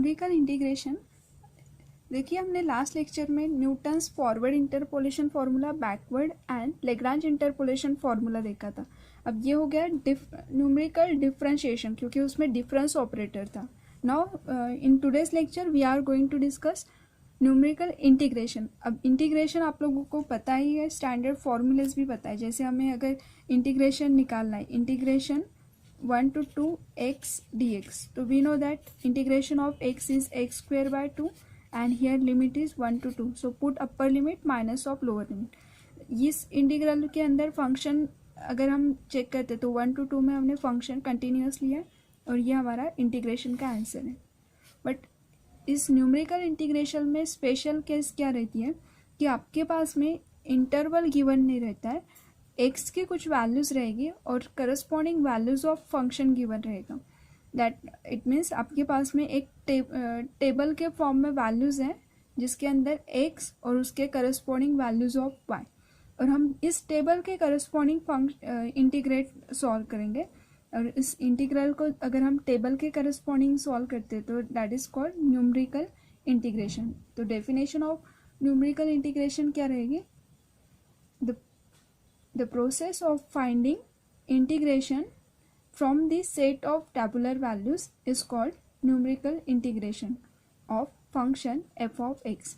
Numerical integration. देखिए हमने last lecture में Newton's forward interpolation formula, backward and Lagrange interpolation formula देखा था। अब ये हो गया न्यूमेरिकल डिफरेंशिएशन, क्योंकि उसमें डिफरेंस ऑपरेटर था। Now in today's lecture we are going to discuss numerical integration. अब इंटीग्रेशन आप लोगों को पता ही है, स्टैंडर्ड फॉर्मूलेज भी पता है। जैसे हमें अगर इंटीग्रेशन निकालना है, इंटीग्रेशन 1 to 2 x dx, तो we know that integration of x is x square by 2 and here limit is 1 to 2, so put upper limit minus of lower limit। इस इंटीग्रल के अंदर फंक्शन अगर हम चेक करते तो 1 to 2 में हमने फंक्शन कंटिन्यूस लिया और ये हमारा इंटीग्रेशन का आंसर है। बट इस न्यूमेरिकल इंटीग्रेशन में स्पेशल केस क्या रहती है कि आपके पास में इंटरवल गिवन नहीं रहता है, एक्स की कुछ वैल्यूज रहेगी और corresponding values of function given रहेगा। दैट इट मीन्स आपके पास में एक टेबल के फॉर्म में वैल्यूज हैं जिसके अंदर एक्स और उसके करस्पॉन्डिंग वैल्यूज ऑफ वाई, और हम इस टेबल के करस्पॉन्डिंग इंटीग्रेट सॉल्व करेंगे। और इस इंटीग्रल को अगर हम टेबल के करस्पॉन्डिंग सॉल्व करते तो that is called numerical integration. तो डेफिनेशन ऑफ न्यूमेरिकल इंटीग्रेशन क्या रहेगी? The process of finding integration from the set of tabular values is called numerical integration of function f of x।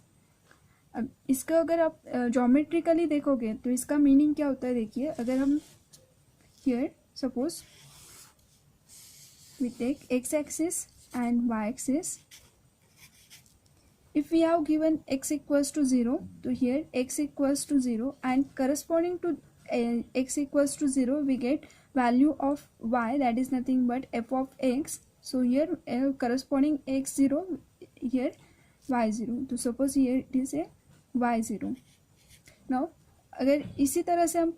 अब इसका अगर आप geometrically देखोगे तो इसका मीनिंग क्या होता है, देखिए अगर हम here suppose we take x axis and y axis, if we have given x equals to 0, तो here x equals to 0 and corresponding to x equals to 0 we get value of y, that is nothing but f of x। so here corresponding x0, here y0, तो suppose here it is a y0। now अगर इसी तरह से हम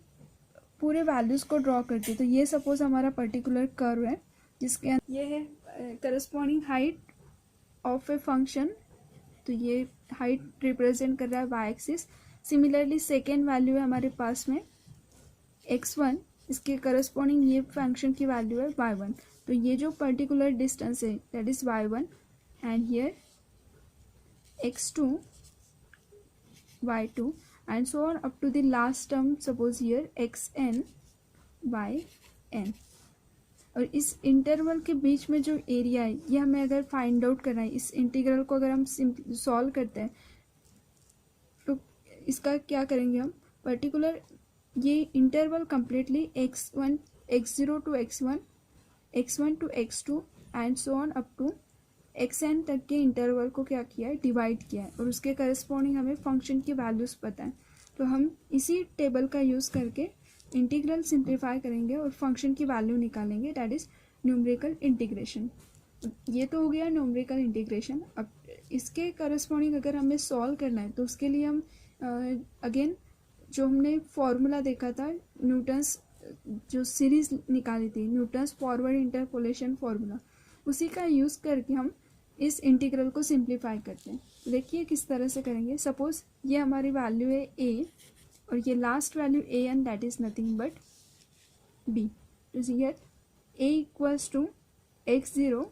पूरे values को draw करते तो ये सपोज हमारा पर्टिकुलर कर्व है जिसके ये है corresponding height of a function, तो ये हाइट रिप्रेजेंट कर रहा है Y axis. Similarly second value है हमारे पास में x1, इसके करस्पॉन्डिंग ये फंक्शन की वैल्यू है y1, तो ये जो पर्टिकुलर डिस्टेंस है that is y1 and here x2 y2 and so on up to the last term, suppose here xn yn। और इस इंटरवल के बीच में जो एरिया है ये हमें अगर फाइंड आउट करना है, इस इंटीग्रल को अगर हम सॉल्व करते हैं तो इसका क्या करेंगे हम, पर्टिकुलर ये interval completely x1 x0 to x1 x1 to x2 and so on up to xn तक के इंटरवल को क्या किया है, डिवाइड किया है, और उसके करस्पॉन्डिंग हमें फंक्शन की वैल्यूज पता है। तो हम इसी टेबल का यूज़ करके इंटीग्रल सिंप्लीफाई करेंगे और फंक्शन की वैल्यू निकालेंगे, दैट इज न्यूमेरिकल इंटीग्रेशन। ये तो हो गया न्यूमेरिकल इंटीग्रेशन। अब इसके करस्पॉन्डिंग अगर हमें सॉल्व करना है तो उसके लिए हम अगेन जो हमने फॉर्मूला देखा था, न्यूटन्स जो सीरीज निकाली थी, न्यूटन्स फॉरवर्ड इंटरपोलेशन फार्मूला, उसी का यूज़ करके हम इस इंटीग्रल को सिंप्लीफाई करते हैं। देखिए किस तरह से करेंगे। सपोज ये हमारी वैल्यू है a और ये लास्ट वैल्यू a n, that is nothing but b। तो here a equals to x0,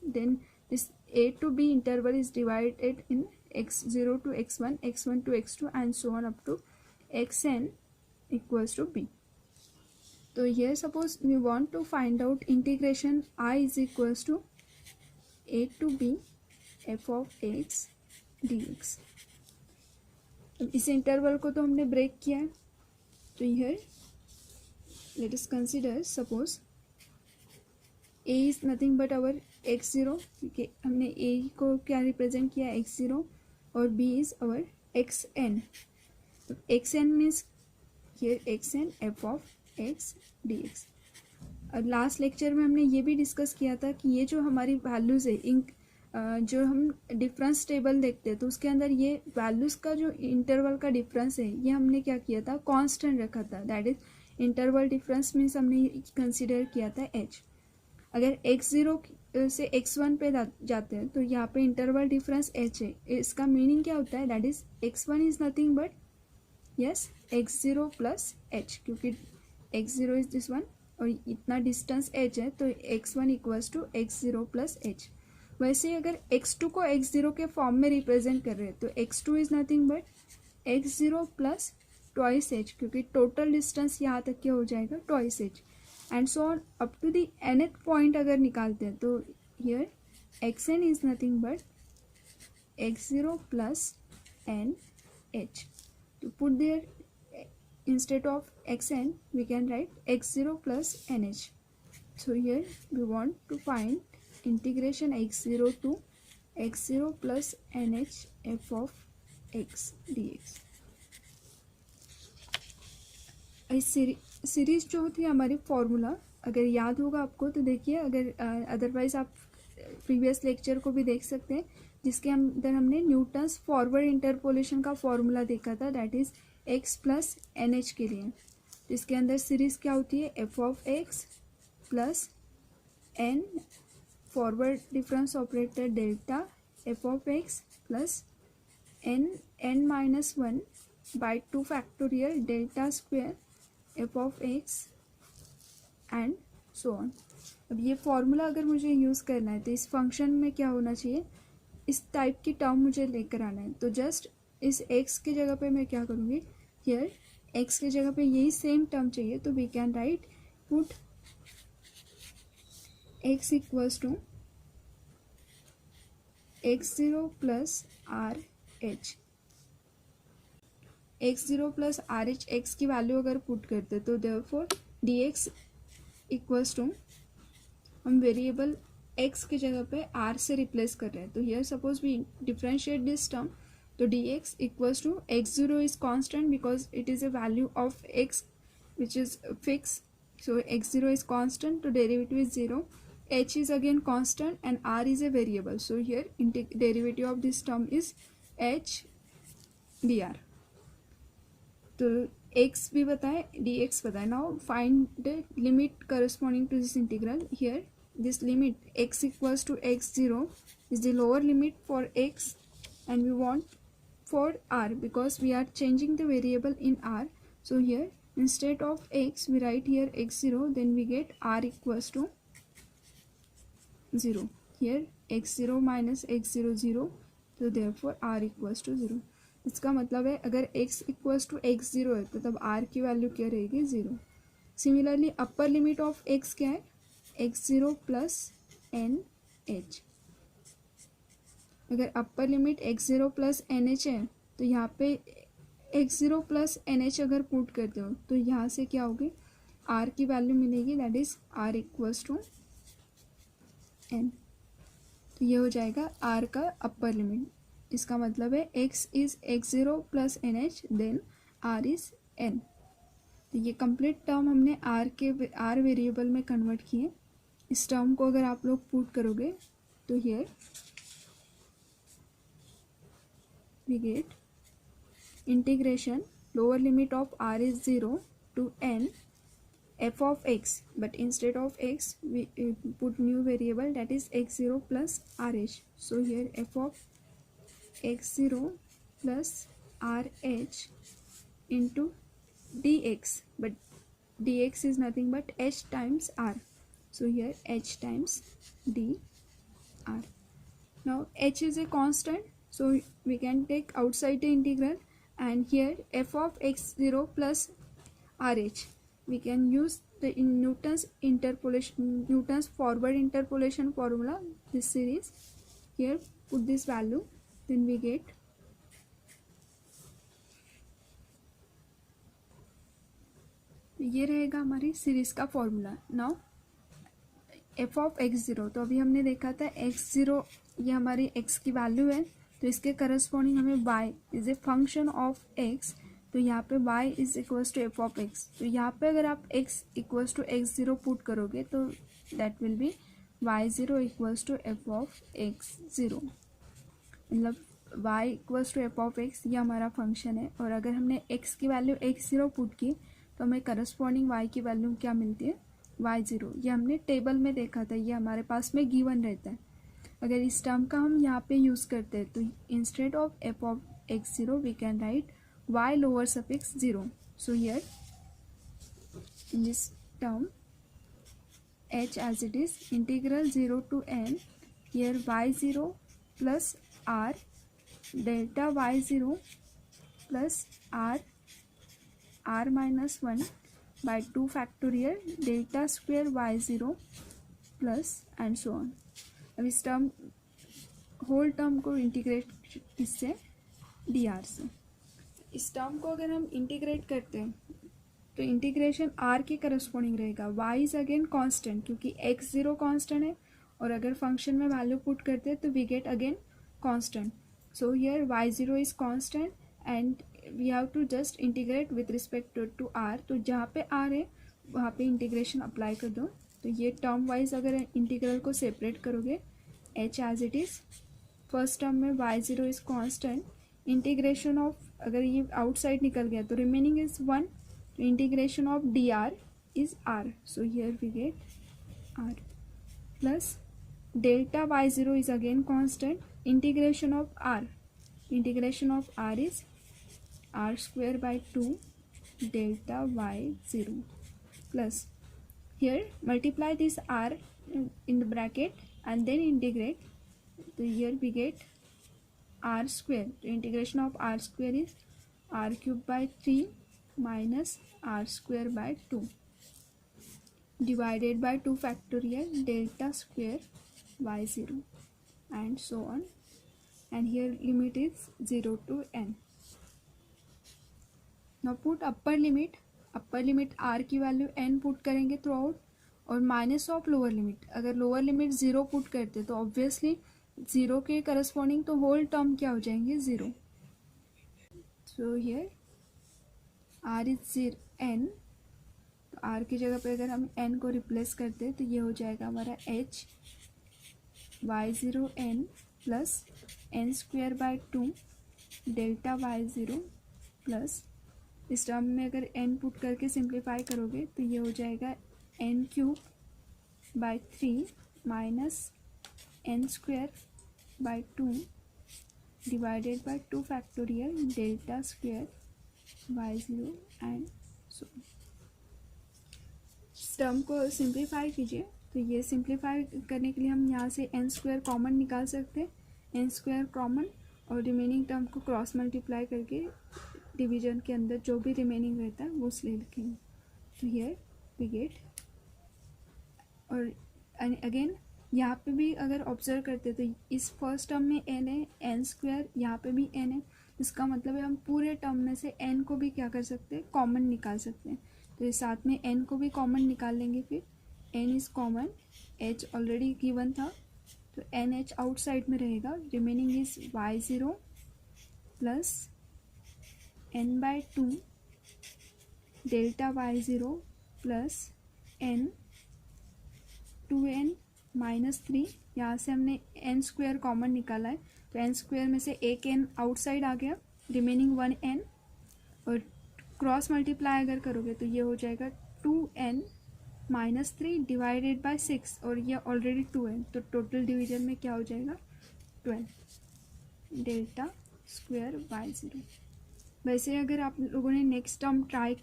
then this a to b interval is divided in x0 to x1, x1 to x2 and so on up to xn equals to b। तो here suppose we want to find out integration I is equals to a to b f of x dx। अब इस interval को तो हमने break किया है, तो here let us consider suppose a is nothing but our x0, क्योंकि हमने a को क्या रिप्रेजेंट किया x0 और b is our xn। तो xn means here xn f of x dx। और लास्ट लेक्चर में हमने ये भी डिस्कस किया था कि ये जो हमारी वैल्यूज़ है, जो हम डिफरेंस टेबल देखते हैं तो उसके अंदर ये वैल्यूज़ का जो इंटरवल का डिफरेंस है ये हमने क्या किया था, कांस्टेंट रखा था, that is interval difference means हमने कंसिडर किया था h। अगर x0 से x1 पे जाते हैं तो यहाँ पे इंटरवल डिफरेंस h है। इसका मीनिंग क्या होता है, that is x1 is nothing but yes x0 plus h, क्योंकि x0 इज दिस वन और इतना डिस्टेंस h है तो x1 equals to x0 plus h। वैसे अगर x2 को x0 के फॉर्म में रिप्रेजेंट कर रहे हैं तो x2 is nothing but x0 plus twice h, क्योंकि टोटल डिस्टेंस यहाँ तक क्या हो जाएगा twice h, and so on up to the nth point अगर निकालते हैं तो here xn is nothing but x0 plus n h. To put there, instead of xn we can write x0 plus nh. So here we want to find integration x0 to x0 plus nh f of x dx. इस series जो थी हमारी formula, अगर याद होगा आपको तो देखिए, अगर अदरवाइज आप प्रीवियस लेक्चर को भी देख सकते हैं जिसके अंदर हमने न्यूटन्स फॉरवर्ड इंटरपोलेशन का फॉर्मूला देखा था, that is x plus n h के लिए. तो इसके अंदर सीरीज क्या होती है f of x plus n forward difference operator delta f of x plus n minus one by 2 factorial delta square f of x and so on. अब ये फॉर्मूला अगर मुझे यूज़ करना है तो इस फंक्शन में क्या होना चाहिए, इस टाइप की टर्म मुझे लेकर आना है. तो जस्ट इस x की जगह पे मैं क्या करूँगी, हियर x की जगह पे यही सेम टर्म चाहिए, तो we can write put x equals to x0 plus r h. x0 plus r h x की वैल्यू अगर पुट करते तो देयरफॉर dx इक्वल्स टू, हम वेरिएबल x की जगह पे r से रिप्लेस कर रहे हैं. तो here suppose we differentiate this term, तो dx equals to x0 is constant because it is a value of x which is fix, सो x0 is constant, तो derivative is 0. h is again constant and r is a variable, so here derivative of this term is h dr. तो x भी बताए, dx बताए. Now find the limit corresponding to this integral. Here this limit x equals to x0 is the lower limit for x, and we want for r because we are changing the variable in r. So here instead of x we write here x0, then we get r equals to 0. Here x0 minus x0 0, so therefore r equals to 0. इसका मतलब है अगर x equals to x0 है तो तब r की value क्या रहेगी 0. Similarly upper limit of x क्या है x0 प्लस एन एच. अगर upper limit x0 plus n h है तो यहाँ पे x0 प्लस एन एच अगर पुट करते हो तो यहाँ से क्या होगी, r की वैल्यू मिलेगी, that is r equals to n. तो ये हो जाएगा r का अपर लिमिट. इसका मतलब है x is x0 plus n h, then r is n. तो ये कंप्लीट टर्म हमने r वेरिएबल में कन्वर्ट किए. इस टर्म को अगर आप लोग पुट करोगे तो here we get integration lower limit of r is 0 to n f of x, but instead of x we put new variable, that is x0 plus rh. So here f of x0 plus rh into dx, but dx is nothing but h times r. So here h times dr. Now h is a constant, so we can take outside the integral, and here f of x0 plus rh, we can use the Newton's forward interpolation formula, this series. Here put this value, then we get ये रहेगा हमारी series का formula. Now F of x0, तो अभी हमने देखा था x0 ये हमारी x की वैल्यू है, तो इसके करस्पॉन्डिंग हमें y is a function of x, तो यहाँ पे y is equals to f of x. तो यहाँ पे अगर आप x equals to x0 put करोगे तो that will be y0 equals to f of x0. मतलब y equals to f of x ये हमारा फंक्शन है, और अगर हमने x की वैल्यू x0 पुट की तो हमें करस्पॉन्डिंग y की वैल्यू क्या मिलती है y0. ये हमने टेबल में देखा था, ये हमारे पास में गिवन रहता है. अगर इस टर्म का हम यहाँ पे यूज़ करते हैं तो instead of f of x0 we can write y lower suffix 0. So here in this term h as it is integral 0 to n here y0 plus r delta y0 plus r minus 1 by 2 factorial delta square y0 plus and so on. अब इस term whole term को integrate इससे dr से, इस term को अगर हम integrate करते हैं तो इंटीग्रेशन r के करस्पॉन्डिंग रहेगा। y इज अगेन कांस्टेंट क्योंकि x0 कांस्टेंट है और अगर फंक्शन में वैल्यू पुट करते हैं तो we get again constant. So here y0 is constant and we have to just integrate with respect to r। तो जहाँ पे r है वहाँ पे इंटीग्रेशन अप्लाई कर दो। तो ये टर्म वाइज अगर इंटीग्रल को सेपरेट करोगे h as it is, first term में y0 is constant, integration of अगर ये आउटसाइड निकल गया तो remaining is 1, integration of dr is r। So here we get r plus delta y0 is again constant, integration of r is r square by 2 delta y0 plus here multiply this r in the bracket and then integrate. So here we get r square. The integration of r square is r cube by 3 minus r square by 2 divided by 2 factorial delta square y0 and so on, and here limit is 0 to n. Now put upper limit r की value n put करेंगे through out और minus of lower limit, अगर lower limit 0 put करते तो obviously 0 के corresponding तो whole term क्या हो जाएंगे 0। So here r is n, तो r की जगह पे अगर हम n को रिप्लेस करते तो ये हो जाएगा हमारा h y0 n plus n square by 2 delta y0 plus इस टर्म में अगर n पुट करके सिंप्लीफाई करोगे तो ये हो जाएगा n cube by 3 minus n square by 2 divided by 2 factorial delta square y0 and so. इस टर्म को सिंप्लीफाई कीजिए तो ये सिंप्लीफाई करने के लिए हम यहाँ से n स्क्वायर कॉमन निकाल सकते हैं, n स्क्वायर कॉमन और रिमेनिंग टर्म को क्रॉस मल्टीप्लाई करके डिवीजन के अंदर जो भी रिमेनिंग रहता है वो उसले लिखेंगे। तो हियर वी गेट, और अगेन यहाँ पे भी अगर ऑब्जर्व करते तो इस फर्स्ट टर्म में n है, n स्क्वायर यहाँ पे भी n है, इसका मतलब है हम पूरे टर्म में से n को भी क्या कर सकते हैं कॉमन निकाल सकते हैं। तो इस साथ में n को भी कॉमन निकाल लेंगे, फिर n is common, h already given था तो n h आउटसाइड में रहेगा, remaining is y0 plus n by 2 delta y0 plus n 2n minus 3, यहाँ से हमने n स्क्वायर कॉमन निकाला है तो n स्क्वायर में से एक n आउटसाइड आ गया, रिमेनिंग 1n, और क्रॉस मल्टीप्लाई अगर करोगे तो ये हो जाएगा 2n माइनस 3 डिवाइडेड बाय 6 और ये ऑलरेडी 2 है तो टोटल डिवीजन में क्या हो जाएगा 12 डेल्टा स्क्वायर y0। वैसे अगर आप लोगों ने नेक्स्ट टर्म ट्राई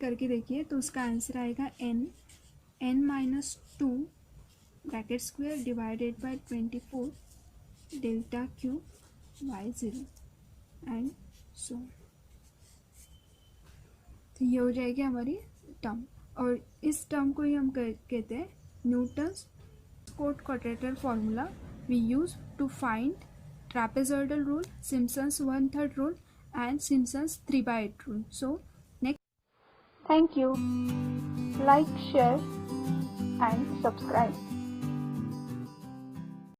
करके देखिए तो उसका आंसर आएगा n minus 2 bracket square divided by 24 delta cube y0 and so. तो ये हो जाएगी हमारी टर्म, और इस टर्म को ही हम कहते हैं Newton's quadrature formula we use to find trapezoidal rule, Simpson's 1/3 rule and Simpson's 3/8 rule. So next, thank you. Like, share and subscribe.